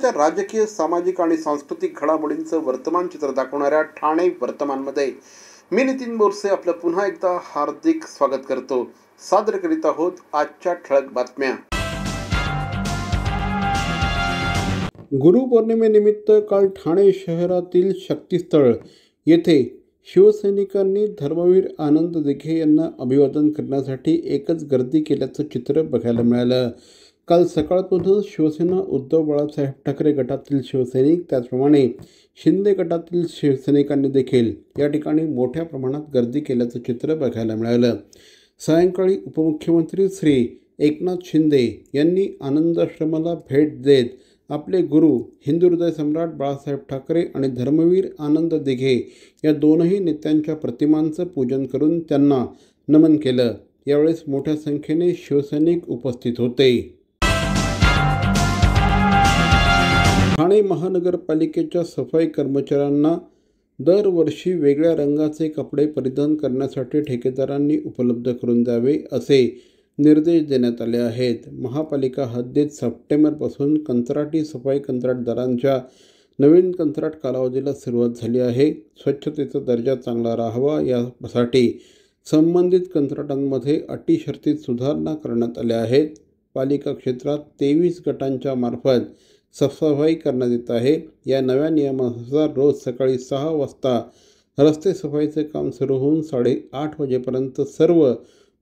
महत्त्वाच्या राजकीय, सामाजिक आणि सांस्कृतिक घडामोडींचं वर्तमान चित्र दाखवणाऱ्या ठाणे वर्तमानमध्ये मी नितीन बोरसे आपलं पुन्हा एकदा हार्दिक स्वागत करतो. सादर करीत आहोत आजच्या ठळक बातम्या. गुरुपौर्णिमेनिमित्त काल ठाणे शहरातील शक्तीस्थळ येथे शिवसैनिकांनी धर्मवीर आनंद दिघे यांना अभिवादन करण्यासाठी एकच गर्दी केल्याचं चित्र बघायला मिळालं. काल सकाळपासून शिवसेना उद्धव बाळासाहेब ठाकरे गटातील शिवसैनिक, त्याचप्रमाणे शिंदे गटातील शिवसैनिकांनी देखील या ठिकाणी मोठ्या प्रमाणात गर्दी केल्याचं चित्र बघायला मिळालं. सायंकाळी उपमुख्यमंत्री श्री एकनाथ शिंदे यांनी आनंद आश्रमाला भेट देत आपले गुरु हिंदू हृदय सम्राट बाळासाहेब ठाकरे आणि धर्मवीर आनंद दिघे या दोनही नेत्यांच्या प्रतिमांचं पूजन करून त्यांना नमन केलं. यावेळेस मोठ्या संख्येने शिवसैनिक उपस्थित होते. ठाणे महानगरपालिकेच्या सफाई कर्मचाऱ्यांना दरवर्षी वेगळ्या रंगाचे कपडे परिधान करण्यासाठी ठेकेदारांनी उपलब्ध करून द्यावे असे निर्देश देण्यात आले आहेत. महापालिका हद्दीत सप्टेंबरपासून कंत्राटी सफाई कंत्राटदारांच्या नवीन कंत्राट कालावधीला सुरुवात झाली आहे. स्वच्छतेचा दर्जा चांगला राहावा यासाठी संबंधित कंत्राटांमध्ये अटी शर्तीत सुधारणा करण्यात आल्या आहेत. पालिका क्षेत्रात 23 गटांच्या मार्फत सफाई करण्यात येत आहे. या नव्या नियमानुसार रोज सकाळी 6 वाजता रस्ते सफाईचे काम सुरू होऊन 8:30 वाजेपर्यंत सर्व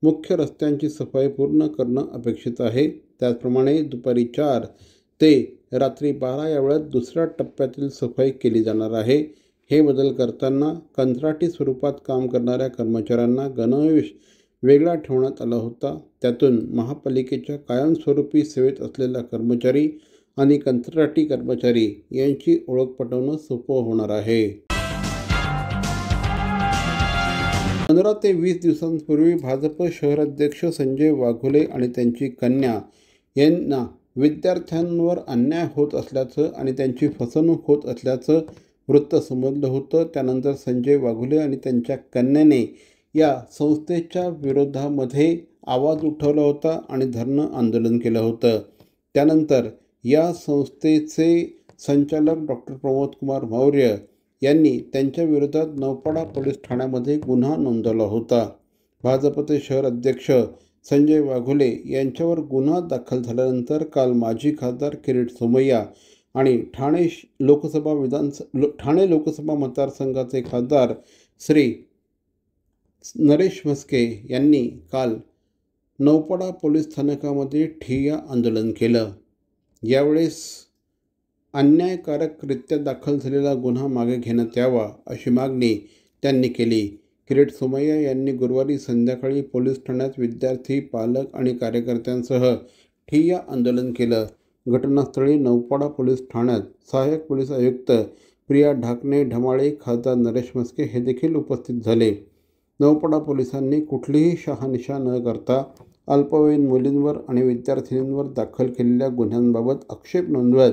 मुख्य रस्त्यांची सफाई पूर्ण करणं अपेक्षित आहे. त्याचप्रमाणे दुपारी 4 ते रात्री 12 या वेळात दुसऱ्या टप्प्यातील सफाई केली जाणार आहे. हे बदल करताना कंत्राटी स्वरूपात काम करणाऱ्या कर्मचाऱ्यांना गणवेश वेगळा ठेवण्यात आला होता. त्यातून महापालिकेच्या कायमस्वरूपी सेवेत असलेल्या कर्मचारी आणि कंत्राटी कर्मचारी यांची ओळख पटवणं सोपं होणार आहे. 15 ते 20 दिवसांपूर्वी भाजप शहराध्यक्ष संजय वाघोले आणि त्यांची कन्या यांना विद्यार्थ्यांवर अन्याय होत असल्याचं आणि त्यांची फसवणूक होत असल्याचं वृत्त समजलं होतं. त्यानंतर संजय वाघोले आणि त्यांच्या कन्याने या संस्थेच्या विरोधामध्ये आवाज उठवला होता आणि धरणं आंदोलन केलं होतं. त्यानंतर या संस्थेचे संचालक डॉक्टर प्रमोद कुमार मौर्य यांनी त्यांच्या विरोधात नौपाडा पोलीस ठाण्यामध्ये गुन्हा नोंदवला होता. भाजपचे शहर अध्यक्ष संजय वाघोले यांच्यावर गुन्हा दाखल झाल्यानंतर काल माजी खासदार किरीट सोमय्या आणि ठाणे लोकसभा मतदारसंघाचे खासदार श्री नरेश म्हस्के यांनी काल नौपाडा पोलीस स्थानकामध्ये ठिय्या आंदोलन केलं. यावेळेस अन्यायकारकरित्या दाखल झालेला गुन्हा मागे घेण्यात यावा अशी मागणी त्यांनी केली. किरीट सोमय्या यांनी गुरुवारी संध्याकाळी पोलीस ठाण्यात विद्यार्थी, पालक आणि कार्यकर्त्यांसह ठिय्या आंदोलन केलं. घटनास्थळी नौपाडा पोलीस ठाण्यात सहाय्यक पोलीस आयुक्त प्रिया ढाकणे ढमाळे, खासदार नरेश म्हस्के हे देखील उपस्थित झाले. नौपाडा पोलिसांनी कुठलीही शहानिशा न करता अल्पवयीन मुलींवर आणि विद्यार्थिनींवर दाखल केलेल्या गुन्ह्यांबाबत आक्षेप नोंदवत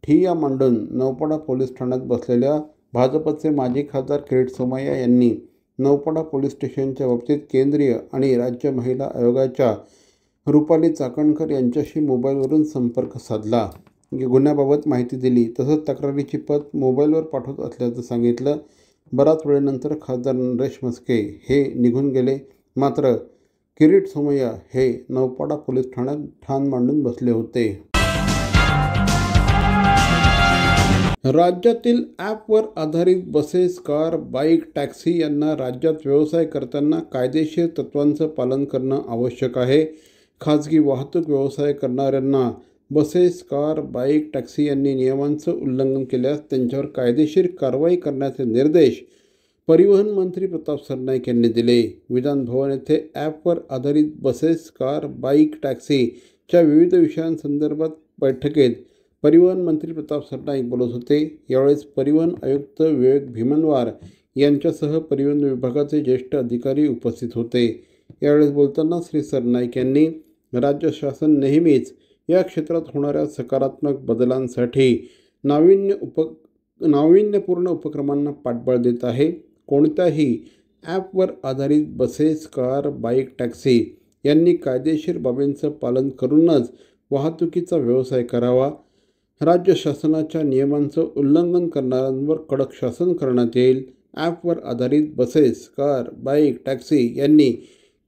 ठिय्या मांडून नौपाडा पोलीस ठाण्यात बसलेल्या भाजपचे माजी खासदार किरीट सोमय्या यांनी नौपाडा पोलीस स्टेशनच्या बाबतीत केंद्रीय आणि राज्य महिला आयोगाच्या रुपाली चाकणकर यांच्याशी मोबाईलवरून संपर्क साधला. गुन्ह्याबाबत माहिती दिली. तसंच तक्रारीची प्रत मोबाईलवर पाठवत असल्याचं सांगितलं. बराच वेळेनंतर खासदार नरेश म्हस्के हे निघून गेले. मात्र किरीट सोमय्या हे नौपाडा पोलीस ठाण्यात ठाण मांडून बसले होते. राज्यातील ॲपवर आधारित बसेस, कार, बाईक, टॅक्सी यांना राज्यात व्यवसाय करताना कायदेशीर तत्त्वांचं पालन करणं आवश्यक आहे. खाजगी वाहतूक व्यवसाय करणाऱ्यांना बसेस, कार, बाईक, टॅक्सी यांनी नियमांचं उल्लंघन केल्यास त्यांच्यावर कायदेशीर कारवाई करण्याचे निर्देश परिवहन मंत्री प्रताप सरनाईक यांनी दिले. विधान भवन येथे ॲपवर आधारित बसेस, कार, बाईक, टॅक्सीच्या विविध विषयांसंदर्भात बैठकीत परिवहन मंत्री प्रताप सरनाईक बोलत होते. यावेळेस परिवहन आयुक्त विवेक भीमनवार यांच्यासह परिवहन विभागाचे ज्येष्ठ अधिकारी उपस्थित होते. यावेळेस बोलताना श्री सरनाईक यांनी राज्य शासन नेहमीच या क्षेत्रात होणाऱ्या सकारात्मक बदलांसाठी नाविन्यपूर्ण उपक्रमांना पाठबळ देत आहे. कोणत्याही ॲपवर आधारित बसेस, कार, बाईक, टॅक्सी यांनी कायदेशीर बाबींचं पालन करूनच वाहतुकीचा व्यवसाय करावा. राज्य शासनाच्या नियमांचं उल्लंघन करणाऱ्यांवर कडक शासन करण्यात येईल. ॲपवर आधारित बसेस, कार, बाईक, टॅक्सी यांनी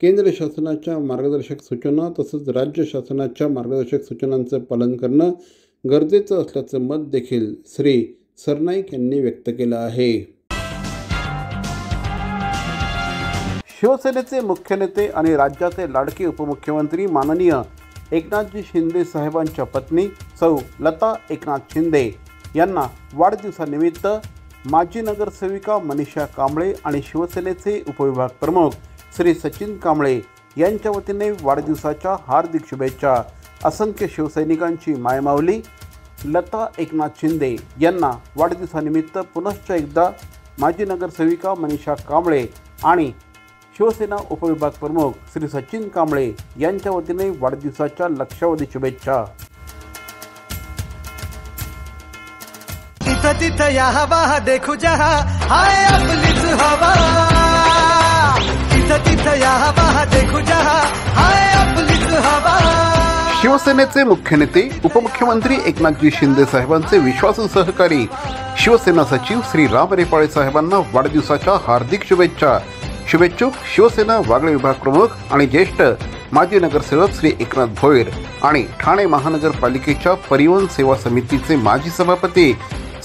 केंद्र शासनाच्या मार्गदर्शक सूचना तसंच राज्य शासनाच्या मार्गदर्शक सूचनांचं पालन करणं गरजेचं असल्याचं मत देखील श्री सरनाईक यांनी व्यक्त केलं आहे. शिवसेनेचे मुख्य नेते आणि राज्याचे लाडके उपमुख्यमंत्री माननीय एकनाथजी शिंदे साहेबांच्या पत्नी सौ लता एकनाथ शिंदे यांना वाढदिवसानिमित्त माजी नगरसेविका मनीषा कांबळे आणि शिवसेनेचे उपविभाग प्रमुख श्री सचिन कांबळे यांच्या वतीने वाढदिवसाच्या हार्दिक शुभेच्छा. असंख्य शिवसैनिकांची मायमाऊली लता एकनाथ शिंदे यांना वाढदिवसानिमित्त पुनश्च एकदा माजी नगरसेविका मनीषा कांबळे आणि शिवसेना उपविभाग प्रमुख श्री सचिन कांबळे यांच्या वतीने वाढदिवसाच्या लक्षावधी शुभेच्छा. तिथं तिथं या हवा देखू जहा हाय आपलीच हवा. तिथं तिथं या हवा देखू जहा हाय आपलीच हवा. शिवसेनेचे मुख्य नेते उपमुख्यमंत्री एकनाथजी शिंदे साहेबांचे विश्वासू सहकारी शिवसेना सचिव श्री राम रेपाळे साहेबांना वाढदिवसाच्या हार्दिक शुभेच्छा. शुभेच्छुक शिवसेना वागळे विभाग प्रमुख आणि ज्येष्ठ माजी नगरसेवक श्री एकनाथ भोईर आणि ठाणे महानगरपालिकेच्या परिवहन सेवा समितीचे माजी सभापती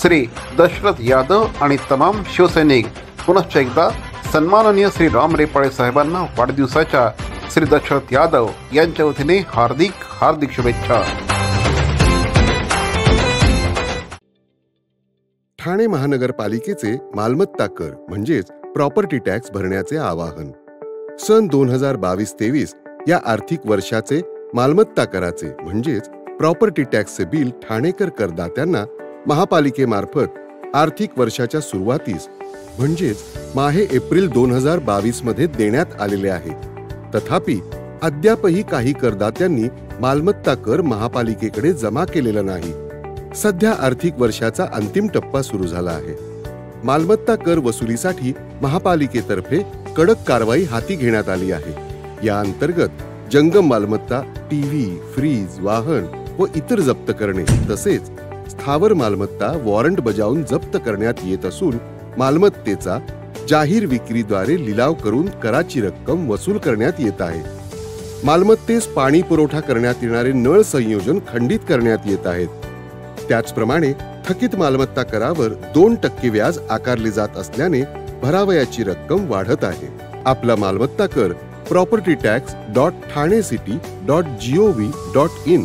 श्री दशरथ यादव आणि तमाम शिवसैनिक. पुनश्च एकदा सन्माननीय श्री राम रेपाळे साहेबांना वाढदिवसाच्या श्री दशरथ यादव यांच्या वतीने हार्दिक हार्दिक शुभेच्छा. ठाणे महानगरपालिकेचे मालमत्ता कर म्हणजेच प्रॉपर्टी टॅक्स भरण्याचे आवाहन. सन 2022-23 या आर्थिक वर्षाचे मालमत्ता कराचे म्हणजेच प्रॉपर्टी टॅक्सचे बिल ठाणेकर करदात्यांना महापालिकेमार्फत आर्थिक वर्षाच्या सुरुवातीस म्हणजेच माहे एप्रिल 2022 मध्ये देण्यात आलेले आहे. तथापि अद्यापही काही करदात्यांनी मालमत्ता कर महापालिकेकडे जमा केलेला नाही. सध्या आर्थिक वर्षाचा अंतिम टप्पा सुरू झाला आहे. मालमत्ता कर वसुलीसाठी महापालिकेतर्फे कडक कारवाई हाती घेण्यात आली आहे. या अंतर्गत जंगम मालमत्ता, टीव्ही, फ्रीज, वाहन व इतर जप्त करणे तसेच स्थावर मालमत्ता वॉरंट बजावून जप्त करण्यात येत असून मालमत्तेचा जाहीर विक्रीद्वारे लिलाव करून कराची रक्कम वसूल करण्यात येत आहे. मालमत्तेस पाणी पुरवठा करण्यात येणारे नळ संयोजन खंडित करण्यात येत आहेत. त्याचप्रमाणे थकीत मालमत्ता करावर 2% व्याज आकारले जात असल्याने भरावयाची रक्कम वाढत आहे. आपला मालमत्ता कर propertytax.thanecity.gov.in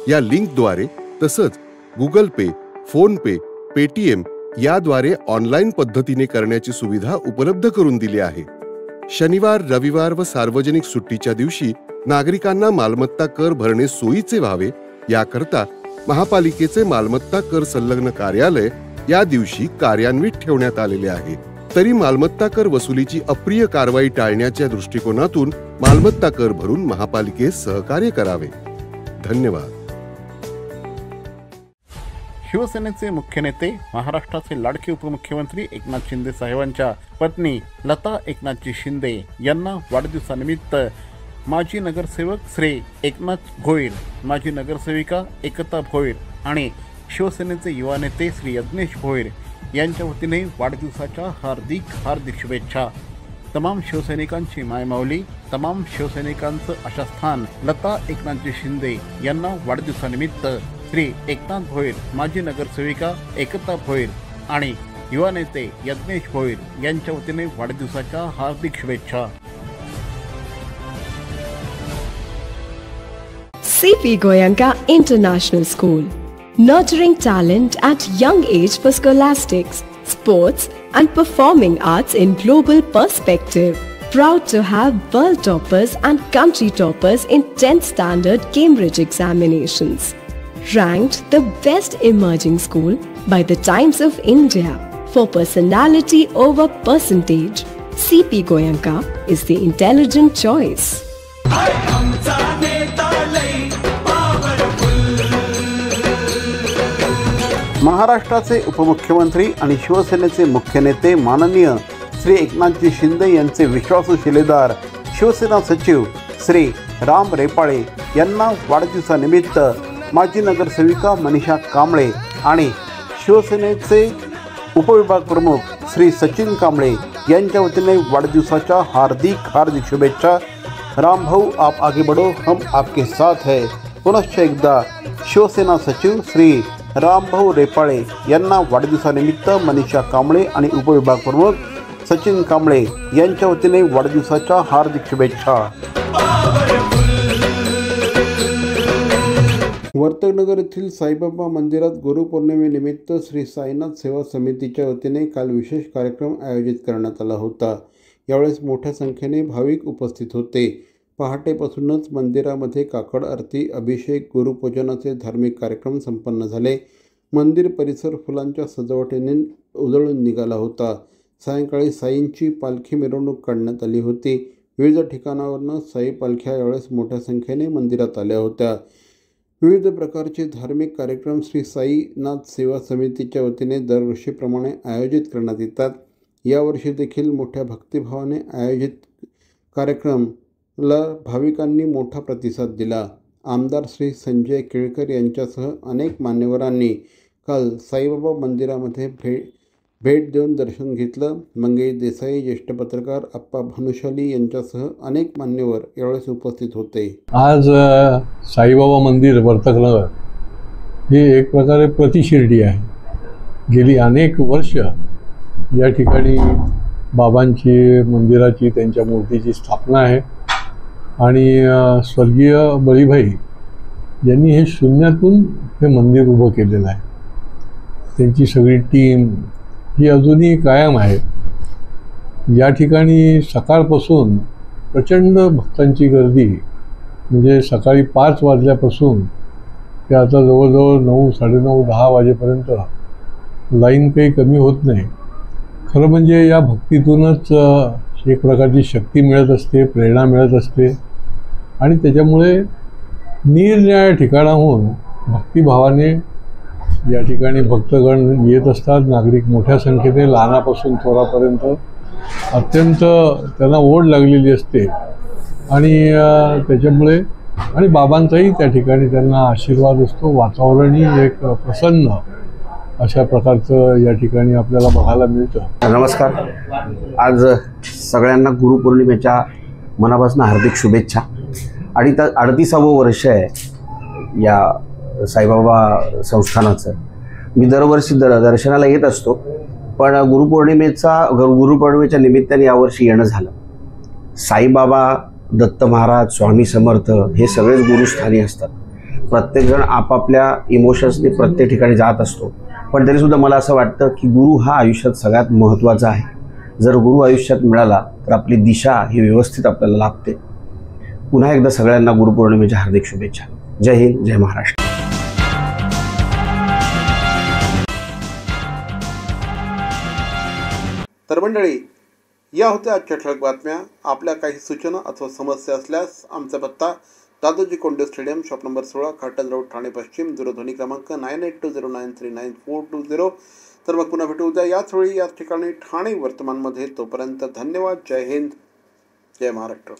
या लिंकद्वारे तसंच गुगल पे, फोन पे, पेटीएम याद्वारे ऑनलाईन पद्धतीने करण्याची सुविधा उपलब्ध करून दिली आहे. शनिवार, रविवार व सार्वजनिक सुट्टीच्या दिवशी नागरिकांना मालमत्ता कर भरणे सोयीचे व्हावे याकरता महापालिकेचे मालमत्ता कर संलग्न कार्यालय या दिवशी कार्यान्वित ठेवण्यात आलेले आहे. तरी मालमत्ता कर वसुलीची अप्रिय कारवाई टाळण्याच्या दृष्टिकोनातून मालमत्ता कर भरून महापालिकेस सहकार्य करावे. धन्यवाद. शिवसेनेचे मुख्य नेते महाराष्ट्राचे लाडके उपमुख्यमंत्री एकनाथ शिंदे साहेबांच्या पत्नी लता एकनाथजी शिंदे यांना वाढदिवसानिमित्त माजी नगरसेवक श्री एकनाथ भोईर, माजी नगरसेविका एकता भोईर आणि शिवसेनेचे युवा नेते श्री यज्ञेश भोईर यांच्या वतीने वाढदिवसाच्या हार्दिक हार्दिक शुभेच्छा. तमाम शिवसैनिकांची मायमाऊली, तमाम शिवसैनिकांचं आशास्थान लता एकनाथजी शिंदे यांना वाढदिवसानिमित्त श्री एकनाथ भोईर, माजी नगरसेविका एकता भोईर आणि युवा नेते यज्ञेश भोईर यांच्या वतीने वाढदिवसाच्या हार्दिक शुभेच्छा. CP Goenka International School, nurturing talent at young age for scholastics, sports and performing arts in global perspective. Proud to have world toppers and country toppers in 10th standard Cambridge examinations. Ranked the best emerging school by the Times of India for personality over percentage, CP Goenka is the intelligent choice. महाराष्ट्राचे उपमुख्यमंत्री आणि शिवसेनेचे मुख्य नेते माननीय श्री एकनाथजी शिंदे यांचे विश्वासू शिलेदार शिवसेना सचिव श्री राम रेपाळे यांना वाढदिवसानिमित्त माजी नगरसेविका मनीषा कांबळे आणि शिवसेनेचे उपविभाग प्रमुख श्री सचिन कांबळे यांच्या वतीने वाढदिवसाच्या हार्दिक शुभेच्छा। रामभाऊ आप आगे बढ़ो, हम आपके साथ है। पुनश्च एकदा शिवसेना सचिव श्री रामभाऊ रेपाळे यांना वाढदिवसानिमित्त मनीषा कांबळे आणि उपविभाग प्रमुख सचिन कांबळे यांच्या वतीने वाढदिवसाच्या हार्दिक शुभेच्छा। वर्तकनगर येथील साईबाबा मंदिरात गुरुपौर्णिमेनिमित्त श्री साईनाथ सेवा समितीच्या वतीने काल विशेष कार्यक्रम आयोजित करण्यात आला होता। यावेळेस मोठ्या संख्येने भाविक उपस्थित होते। पहाटेपासूनच मंदिरामध्ये काकड आरती, अभिषेक, गुरुपूजनाचे धार्मिक कार्यक्रम संपन्न झाले। मंदिर परिसर फुलांच्या सजावटीने उजळून निघाला होता। सायंकाळी साईंची पालखी मिरवणूक काढण्यात आली होती। विविध ठिकाणावरून साई पालख्या यावेळेस मोठ्या संख्येने मंदिरात आल्या होत्या। विविध प्रकारचे धार्मिक कार्यक्रम श्री साईनाथ सेवा समितीच्या वतीने दरवर्षीप्रमाणे आयोजित करण्यात येतात। यावर्षी देखील मोठ्या भक्तिभावाने आयोजित कार्यक्रमाला भाविकांनी मोठा प्रतिसाद दिला। आमदार श्री संजय केळकर यांच्यासह अनेक मान्यवरांनी काल साईबाबा मंदिरामध्ये भेट देऊन दर्शन घेतलं। मंगेश देसाई, ज्येष्ठ पत्रकार अप्पा भानुशाली यांच्यासह अनेक मान्यवर यावेळेस उपस्थित होते। आज साईबाबा मंदिर वर्तकनगर हे एक प्रकारे प्रतिशिर्डी आहे। गेली अनेक वर्ष या ठिकाणी बाबांची मंदिराची, त्यांच्या मूर्तीची स्थापना आहे आणि स्वर्गीय बळीभाई यांनी हे शून्यातून हे मंदिर उभं केलेलं आहे। त्यांची सगळी टीम ही अजूनही कायम आहे। या ठिकाणी सकाळपासून प्रचंड भक्तांची गर्दी, म्हणजे सकाळी 5 वाजल्यापासून ते आता जवळजवळ 9, 9:30, 10 वाजेपर्यंत लाईन काही कमी होत नाही। खरं म्हणजे या भक्तीतूनच एक प्रकारची शक्ती मिळत असते, प्रेरणा मिळत असते आणि त्याच्यामुळे निरनिराळ्या ठिकाणाहून भक्तिभावाने या ठिकाणी भक्तगण येत असतात। नागरिक मोठ्या संख्येने लहानापासून थोरापर्यंत अत्यंत त्यांना ओढ लागलेली असते आणि त्याच्यामुळे आणि बाबांचाही त्या ठिकाणी त्यांना आशीर्वाद असतो। वातावरणही एक प्रसन्न अशा प्रकारचं या ठिकाणी आपल्याला बघायला मिळतं। नमस्कार। आज सगळ्यांना गुरुपौर्णिमेच्या मनापासून हार्दिक शुभेच्छा। 38वं वर्ष आहे या साईबाबा संस्थानाचं। मी दरवर्षी दर्शनाला येत असतो, पण गुरुपौर्णिमेच्या निमित्ताने यावर्षी येणं झालं। साईबाबा, दत्त महाराज, स्वामी समर्थ हे सगळेच गुरुस्थानी असतात। प्रत्येकजण आपापल्या इमोशन्सने प्रत्येक ठिकाणी जात असतो, पण तरीसुद्धा मला असं वाटतं की गुरु हा आयुष्यात सगळ्यात महत्त्वाचा आहे। जर गुरु आयुष्यात मिळाला तर आपली दिशा ही व्यवस्थित आपल्याला लागते। पुन्हा एकदा सगळ्यांना गुरुपौर्णिमेच्या हार्दिक शुभेच्छा। जय हिंद, जय महाराष्ट्र। तर मंडळी, या होत्या आजच्या ठळक बातम्या। आपल्या काही सूचना अथवा समस्या असल्यास आमचा पत्ता Dadoji Konde stadium, shop number 16, Khatal road, Thane पश्चिम, दूरध्वनी क्रमांक 9820939420। तर मग पुन्हा भेटू उद्या याच वेळी याच ठिकाणी ठाणे वर्तमानमध्ये। तोपर्यंत धन्यवाद। जय हिंद, जय महाराष्ट्र।